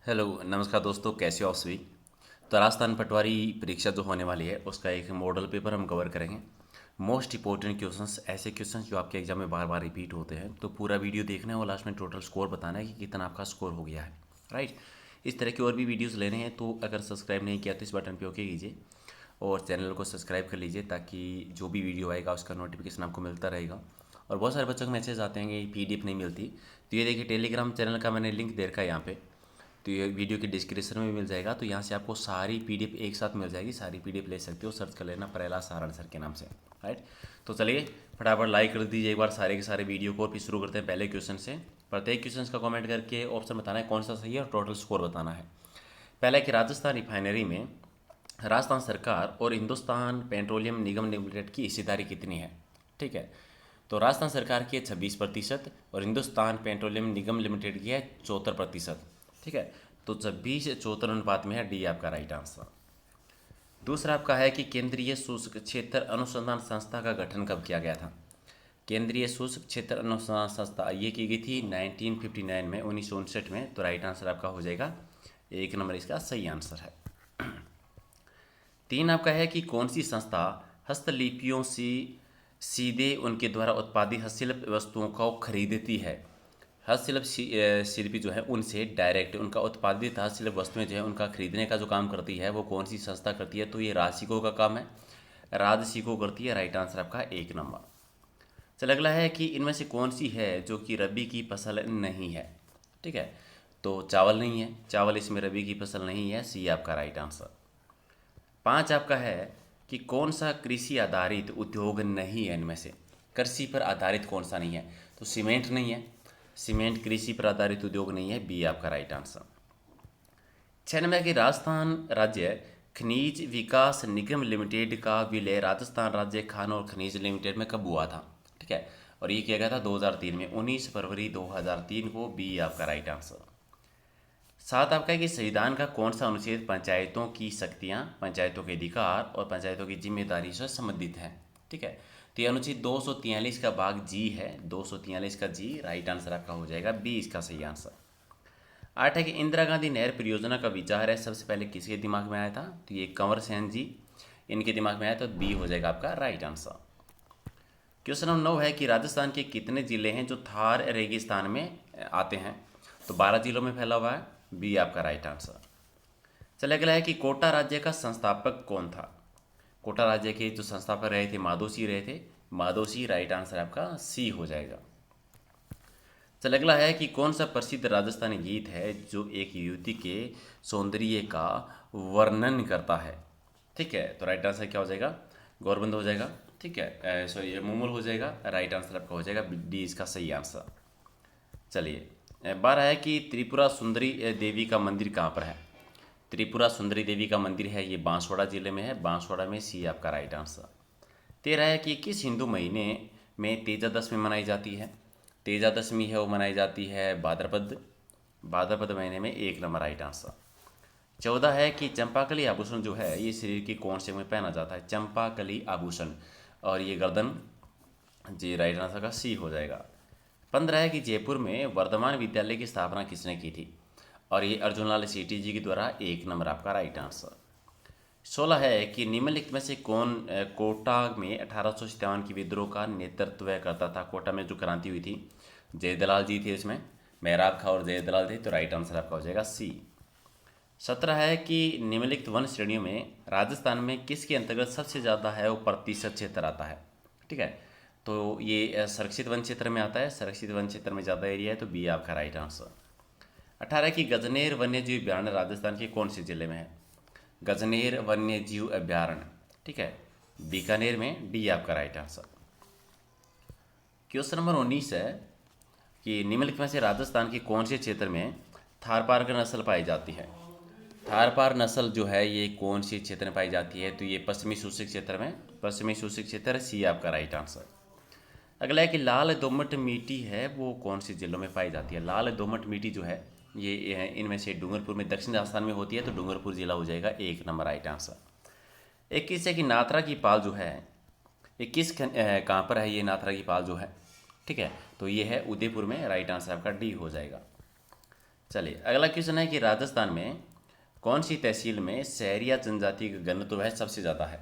Hello नमस्कार दोस्तों, कैसे हो आप सभी। तो राजस्थान पटवारी परीक्षा जो होने वाली है उसका एक मॉडल पेपर हम कवर करेंगे। मोस्ट इंपॉर्टेंट क्वेश्चंस, ऐसे क्वेश्चंस जो आपके एग्जाम में बार बार रिपीट होते हैं। तो पूरा वीडियो देखना है और लास्ट में टोटल स्कोर बताना है कि कितना आपका स्कोर हो गया है। राइट। इस तरह की और भी वीडियोज़ लेने हैं तो अगर सब्सक्राइब नहीं किया तो इस बटन पर ओके कीजिए और चैनल को सब्सक्राइब कर लीजिए ताकि जो भी वीडियो आएगा उसका नोटिफिकेशन आपको मिलता रहेगा। और बहुत सारे बच्चों को मैसेज आते हैं कि पीडीएफ नहीं मिलती। तो ये देखिए, टेलीग्राम चैनल का मैंने लिंक दे रखा है यहाँ पे। तो ये वीडियो के डिस्क्रिप्शन में मिल जाएगा। तो यहाँ से आपको सारी पीडीएफ एक साथ मिल जाएगी, सारी पीडीएफ ले सकते हो। सर्च कर लेना प्रहलाद सारण सर के नाम से। राइट। तो चलिए फटाफट लाइक कर दीजिए एक बार सारे के सारे वीडियो को। फिर शुरू करते हैं पहले क्वेश्चन से। प्रत्येक क्वेश्चन का कमेंट करके ऑप्शन बताना है कौन सा सही है और टोटल स्कोर बताना है। पहले कि राजस्थान रिफाइनरी में राजस्थान सरकार और हिंदुस्तान पेट्रोलियम निगम लिमिटेड की हिस्सेदारी कितनी है। ठीक है। तो राजस्थान सरकार की है 26% और हिंदुस्तान पेट्रोलियम निगम लिमिटेड की है 74%। ठीक है। तो 26-74 अनुपात में है, डी आपका राइट आंसर। दूसरा आपका है कि केंद्रीय शुष्क क्षेत्र अनुसंधान संस्था का गठन कब किया गया था। केंद्रीय शुष्क क्षेत्र अनुसंधान संस्था ये की गई थी 1959 में, 1959 में। तो राइट आंसर आपका हो जाएगा 1 नंबर, इसका सही आंसर है। तीन आपका है कि कौन सी संस्था हस्तलिपियों से सीधे उनके द्वारा उत्पादित हस्तशिल्प वस्तुओं को खरीदती है। हस्तशिल्प शिल्पी जो है उनसे डायरेक्ट उनका उत्पादित हस्तशिल्प वस्तुएं जो है उनका खरीदने का जो काम करती है वो कौन सी संस्था करती है। तो ये राजसिको का काम है, राजसिको करती है। राइट आंसर आपका 1 नंबर। चल अगला है कि इनमें से कौन सी है जो कि रबी की फसल नहीं है। ठीक है। तो चावल नहीं है, चावल इसमें रबी की फसल नहीं है, सी आपका राइट आंसर। 5 आपका है कि कौन सा कृषि आधारित उद्योग नहीं है। इनमें से कृषि पर आधारित कौन सा नहीं है। तो सीमेंट नहीं है, सीमेंट कृषि पर आधारित उद्योग नहीं है, बी आपका राइट आंसर। 6 नंबर की राजस्थान राज्य खनिज विकास निगम लिमिटेड का विलय राजस्थान राज्य खान और खनिज लिमिटेड में कब हुआ था। ठीक है। और ये किया गया था 2003 में, 19 फरवरी 2003 को, बी आपका राइट आंसर। 7 आपका है कि संविधान का कौन सा अनुच्छेद पंचायतों की शक्तियां, पंचायतों के अधिकार और पंचायतों की जिम्मेदारी से संबंधित है। ठीक है। तो ये अनुच्छेद 243 का भाग जी है, 243 का जी। राइट आंसर आपका हो जाएगा बी, इसका सही आंसर। 8 है कि इंदिरा गांधी नहर परियोजना का विचार है सबसे पहले किसके दिमाग में आया था। तो ये कंवर सेन जी, इनके दिमाग में आया, तो बी हो जाएगा आपका राइट आंसर। क्वेश्चन नंबर 9 है कि राजस्थान के कितने जिले हैं जो थार रेगिस्तान में आते हैं। तो 12 जिलों में फैला हुआ है, बी आपका राइट आंसर। चले अगला है कि कोटा राज्य का संस्थापक कौन था। कोटा राज्य के जो संस्थापक रहे थे माधोसी रहे थे, माधोसी। राइट आंसर आपका सी हो जाएगा। चल अगला है कि कौन सा प्रसिद्ध राजस्थानी गीत है जो एक युवती के सौंदर्य का वर्णन करता है। ठीक है। तो राइट आंसर क्या हो जाएगा, गौरबंद हो जाएगा। ठीक है, सॉरी मुमुल हो जाएगा। राइट आंसर आपका हो जाएगा डी, इसका सही आंसर। चलिए 12 है कि त्रिपुरा सुंदरी देवी का मंदिर कहाँ पर है। त्रिपुरा सुंदरी देवी का मंदिर है ये बांसवाड़ा जिले में है, बांसवाड़ा में, सी आपका राइट आंसर। 13 है कि किस हिंदू महीने में तेजा दशमी मनाई जाती है। तेजा दशमी है वो मनाई जाती है भाद्रपद, भाद्रपद महीने में, 1 नंबर राइट आंसर। 14 है कि चंपाकली आभूषण जो है ये शरीर के कौन से में पहना जाता है। चंपाकली आभूषण, और ये गर्दन, जी राइट आंसर का सी हो जाएगा। 15 है कि जयपुर में वर्धमान विद्यालय की स्थापना किसने की थी। और ये अर्जुन लाल सेठी जी के द्वारा, 1 नंबर आपका राइट आंसर। 16 है कि निम्नलिखित में से कौन कोटा में 1857 की विद्रोह का नेतृत्व करता था। कोटा में जो क्रांति हुई थी, जयदलाल जी थे इसमें, मेहराब खां और जयदलाल थे। तो राइट आंसर आपका हो जाएगा सी। 17 है कि निम्नलिखित वन श्रेणियों में राजस्थान में किसके अंतर्गत सबसे ज़्यादा है वो प्रतिशत क्षेत्र आता है। ठीक है। तो ये संरक्षित वन क्षेत्र में आता है, संरक्षित वन क्षेत्र में ज़्यादा एरिया है, तो बी आपका राइट आंसर। 18 की गजनेर वन्यजीव अभ्यारण्य राजस्थान के कौन से जिले में है। गजनेर वन्यजीव अभ्यारण्य, ठीक है, बीकानेर में, डी आपका राइट आंसर। क्वेश्चन नंबर 19 है कि निम्नलिखित में से राजस्थान के कौन से क्षेत्र में थारपारकर नस्ल पाई जाती है। थारपार नस्ल जो है ये कौन सी क्षेत्र में पाई जाती है। तो ये पश्चिमी शुष्क क्षेत्र में, पश्चिमी शुष्क क्षेत्र, सी आपका राइट आंसर। अगला है कि लाल दोमट मिट्टी है वो कौन से जिलों में पाई जाती है। लाल दोमट मिट्टी जो है ये इनमें से डूंगरपुर में, दक्षिण राजस्थान में होती है, तो डूंगरपुर जिला हो जाएगा, 1 नंबर राइट आंसर। 21 है कि नाथरा की पाल जो है ये कहाँ पर है। ये नाथरा की पाल जो है, ठीक है, तो ये है उदयपुर में। राइट आंसर आपका डी हो जाएगा। चलिए अगला क्वेश्चन है कि राजस्थान में कौन सी तहसील में सहरिया जनजाति का घनत्व है सबसे ज़्यादा है।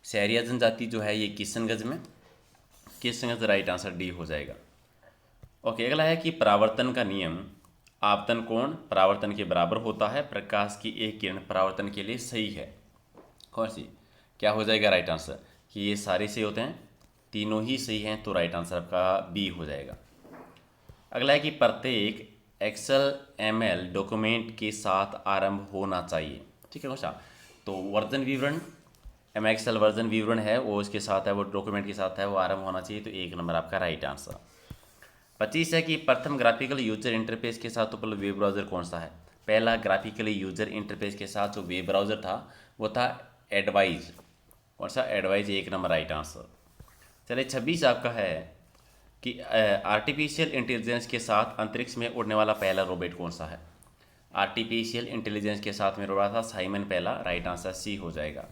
सहरिया जनजाति जो है ये किशनगंज में, किशनगंज राइट आंसर डी हो जाएगा। ओके अगला है कि परावर्तन का नियम, आपतन कोण परावर्तन के बराबर होता है, प्रकाश की एक किरण परावर्तन के लिए सही है। कौन सी, क्या हो जाएगा राइट आंसर कि ये सारे सही होते हैं, तीनों ही सही हैं, तो राइट आंसर आपका बी हो जाएगा। अगला है कि प्रत्येक एक्सेल एमएल डॉक्यूमेंट के साथ आरंभ होना चाहिए। ठीक है क्वेश्चन, तो वर्जन विवरण एम एक्सेल वर्जन विवरण है वो इसके साथ है, वो डॉक्यूमेंट के साथ है, वो आरंभ होना चाहिए, तो एक नंबर आपका राइट आंसर। 25 है कि प्रथम ग्राफिकल यूजर इंटरफेस के साथ उपलब्ध वेब ब्राउज़र कौन सा है। पहला ग्राफिकल यूजर इंटरफेस के साथ जो वेब ब्राउज़र था वो था एडवाइज। कौन सा, एडवाइज, एक नंबर राइट आंसर। चलिए 26 आपका है कि आर्टिफिशियल इंटेलिजेंस के साथ अंतरिक्ष में उड़ने वाला पहला रोबोट कौन सा है। आर्टिफिशियल इंटेलिजेंस के साथ में उड़ा था साइमन पहला, राइट आंसर सी हो जाएगा।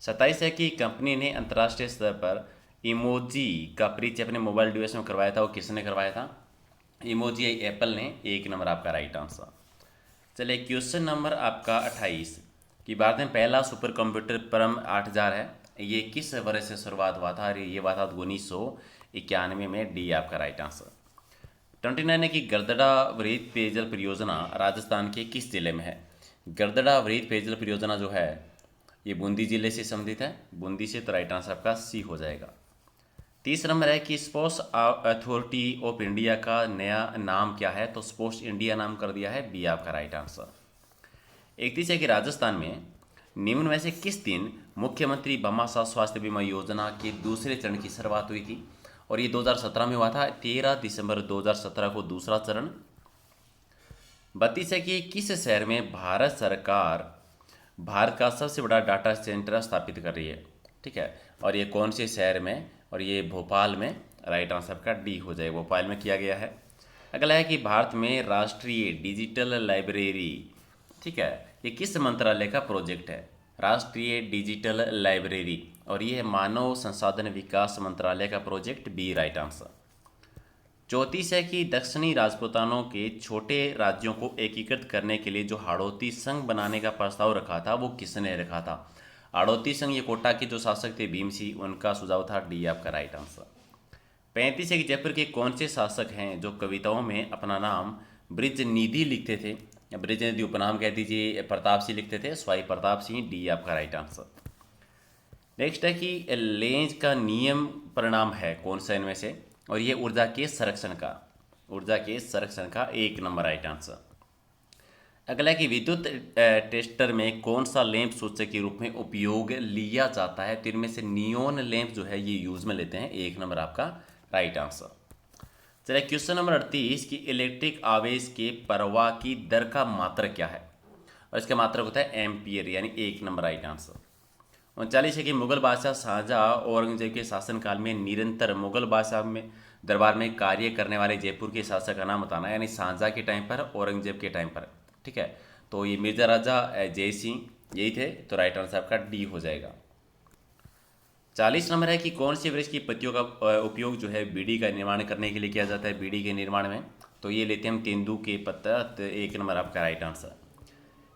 27 है कि कंपनी ने अंतर्राष्ट्रीय स्तर पर इमोजी का परिचय अपने मोबाइल डिवाइस में करवाया था, वो किसने करवाया था। इमोजी एप्पल ने, एक नंबर आपका राइट आंसर। चलिए क्वेश्चन नंबर आपका 28 कि भारत में पहला सुपर कंप्यूटर परम 8000 है, ये किस वर्ष से शुरुआत हुआ था। ये हुआ था 1991 में, डी आपका राइट आंसर। 29 है कि गरदड़ा वृत्त पेयजल परियोजना राजस्थान के किस जिले में है। गरदड़ा वृत्त पेयजल परियोजना जो है ये बूंदी जिले से संबंधित है, बूंदी से, तो राइट आंसर आपका सी हो जाएगा। 30 नंबर है कि स्पोर्ट्स अथॉरिटी ऑफ इंडिया का नया नाम क्या है, तो स्पोर्ट्स इंडिया नाम कर दिया है, बी आपका राइट आंसर। 31 है कि राजस्थान में निम्न में से किस दिन मुख्यमंत्री भामाशाह स्वास्थ्य बीमा योजना के दूसरे चरण की शुरुआत हुई थी, और ये 2017 में हुआ था, 13 दिसंबर 2017 को दूसरा चरण। 32 है कि किस शहर में भारत सरकार भारत का सबसे बड़ा डाटा सेंटर स्थापित कर रही है। ठीक है, और ये कौन से शहर में, और ये भोपाल में, राइट आंसर का डी हो जाएगा, भोपाल में किया गया है। अगला है कि भारत में राष्ट्रीय डिजिटल लाइब्रेरी, ठीक है, ये किस मंत्रालय का प्रोजेक्ट है। राष्ट्रीय डिजिटल लाइब्रेरी, और ये है मानव संसाधन विकास मंत्रालय का प्रोजेक्ट, बी राइट आंसर। 34 है कि दक्षिणी राजपूतानों के छोटे राज्यों को एकीकृत करने के लिए जो हाड़ौती संघ बनाने का प्रस्ताव रखा था वो किसने रखा था। हाड़ौती संघ ये कोटा के जो शासक थे भीमसिंह, उनका सुझाव था, डी आपका राइट आंसर। 35 है कि जयपुर के कौन से शासक हैं जो कविताओं में अपना नाम ब्रिजनिधि लिखते थे, या ब्रिजनिधि उपनाम कह दीजिए, प्रताप सिंह लिखते थे, स्वाई प्रताप सिंह, डी आपका राइट आंसर। नेक्स्ट है कि लेंज का नियम परिणाम है कौन सा इनमें से, और ये ऊर्जा के संरक्षण का, ऊर्जा के संरक्षण का, एक नंबर राइट आंसर। अगला है कि विद्युत टेस्टर में कौन सा लैंप सूचक के रूप में उपयोग लिया जाता है, तो इनमें से नियोन लैंप जो है ये यूज में लेते हैं, एक नंबर आपका राइट आंसर। चलिए क्वेश्चन नंबर 38 की इलेक्ट्रिक आवेश के प्रवाह की दर का मात्रक क्या है, और इसका मात्रक होता है एम्पियर, यानी एक नंबर राइट आंसर। 39 है कि मुगल बादशाह शाहजहाँ औरंगजेब के शासनकाल में निरंतर मुगल बादशाह में दरबार में कार्य करने वाले जयपुर के शासक का नाम बताना, यानी शाहजहाँ के टाइम पर, औरंगजेब के टाइम पर। ठीक है, तो ये मिर्जा राजा जय सिंह यही थे, तो राइट आंसर आपका डी हो जाएगा। 40 नंबर है कि कौन से वृक्ष की पत्तियों का उपयोग जो है बीड़ी का निर्माण करने के लिए किया जाता है, बीड़ी के निर्माण में, तो ये लेते हैं हम तेंदू के पत्ता, तो एक नंबर आपका राइट आंसर।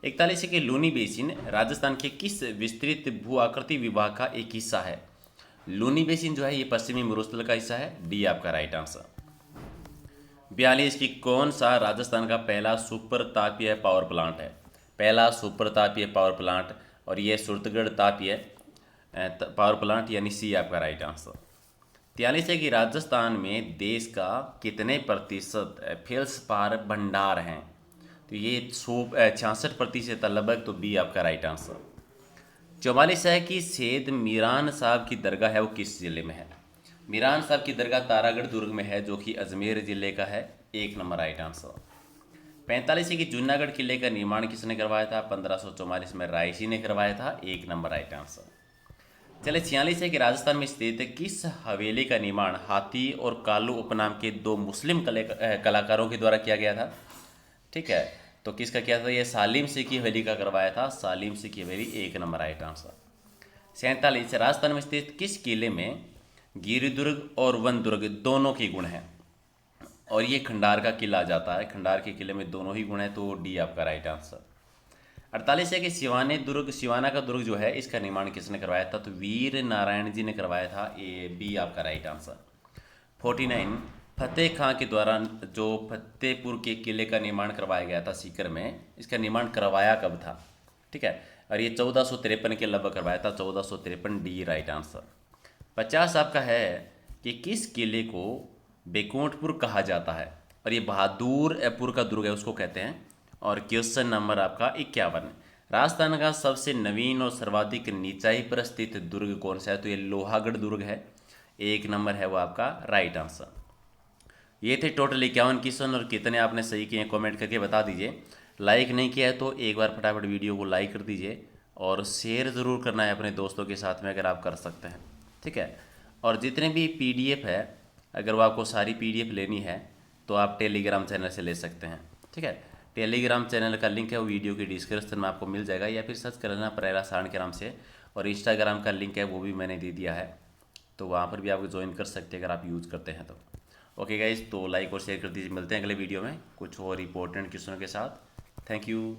41 है कि लूनी बेसिन राजस्थान के किस विस्तृत भू आकृति विभाग का एक हिस्सा है। लूनी बेसिन जो है ये पश्चिमी मरुस्थल का हिस्सा है, डी आपका राइट आंसर। 42 की कौन सा राजस्थान का पहला सुपर तापीय पावर प्लांट है, पहला सुपर तापीय पावर प्लांट, और ये सुरतगढ़ तापीय पावर प्लांट, यानी सी आपका राइट आंसर। 43 है कि राजस्थान में देश का कितने प्रतिशत फेल्सपार भंडार हैं, तो ये 66% लगभग, तो बी आपका राइट आंसर। 44 है कि सैयद मीरान साहब की दरगाह है वो किस जिले में है। मीरान साहब की दरगाह तारागढ़ दुर्ग में है, जो कि अजमेर जिले का है, एक नंबर राइट आंसर। 45 है कि जूनागढ़ किले का निर्माण किसने करवाया था, 1544 में रायसी ने करवाया था, एक नंबर राइट आंसर। चलिए 46 है कि राजस्थान में स्थित किस हवेली का निर्माण हाथी और कालू उपनाम के दो मुस्लिम कलाकारों के द्वारा किया गया था। ठीक है, तो किसका किया था, ये सालिम सिंह की हवेली का करवाया था, सालिम सिंह की हवेली, एक नंबर राइट आंसर। 47 राजस्थान में स्थित किस किले में गिरिदुर्ग और वनदुर्ग दोनों के गुण हैं। और ये खंडार का किला आ जाता है। खंडार के किले में दोनों ही गुण है, तो डी आपका राइट आंसर। 48 है कि सिवाना का दुर्ग जो है इसका निर्माण किसने करवाया था, तो वीर नारायण जी ने करवाया था। ए बी आपका राइट आंसर। 49, फतेह खां के द्वारा जो फतेहपुर के किले का निर्माण करवाया गया था सीकर में, इसका निर्माण करवाया कब था, ठीक है। और ये 1453 के लगभग करवाया था, 1453 डी राइट आंसर। 50 आपका है कि किस किले को बेकुंठपुर कहा जाता है, और ये बहादुरपुर का दुर्ग है उसको कहते हैं। और क्वेश्चन नंबर आपका 51, राजस्थान का सबसे नवीन और सर्वाधिक निचाई पर स्थित दुर्ग कौन सा है, तो ये लोहागढ़ दुर्ग है। 1 नंबर है वो आपका राइट आंसर। ये थे टोटल 51 क्वेश्चन, और कितने आपने सही किए कमेंट करके बता दीजिए। लाइक नहीं किया है तो एक बार फटाफट वीडियो को लाइक कर दीजिए, और शेयर ज़रूर करना है अपने दोस्तों के साथ में अगर आप कर सकते हैं, ठीक है। और जितने भी पीडीएफ है, अगर वो आपको सारी पीडीएफ लेनी है तो आप टेलीग्राम चैनल से ले सकते हैं, ठीक है। टेलीग्राम चैनल का लिंक है वो वीडियो की डिस्क्रिप्शन में आपको मिल जाएगा, या फिर सर्च कर लेना परेरा सारण के नाम से। और इंस्टाग्राम का लिंक है वो भी मैंने दे दिया है, तो वहाँ पर भी आप ज्वाइन कर सकते हैं अगर आप यूज़ करते हैं तो। ओके गाइज, तो लाइक और शेयर कर दीजिए। मिलते हैं अगले वीडियो में कुछ और इंपॉर्टेंट क्वेश्चनों के साथ। Thank you.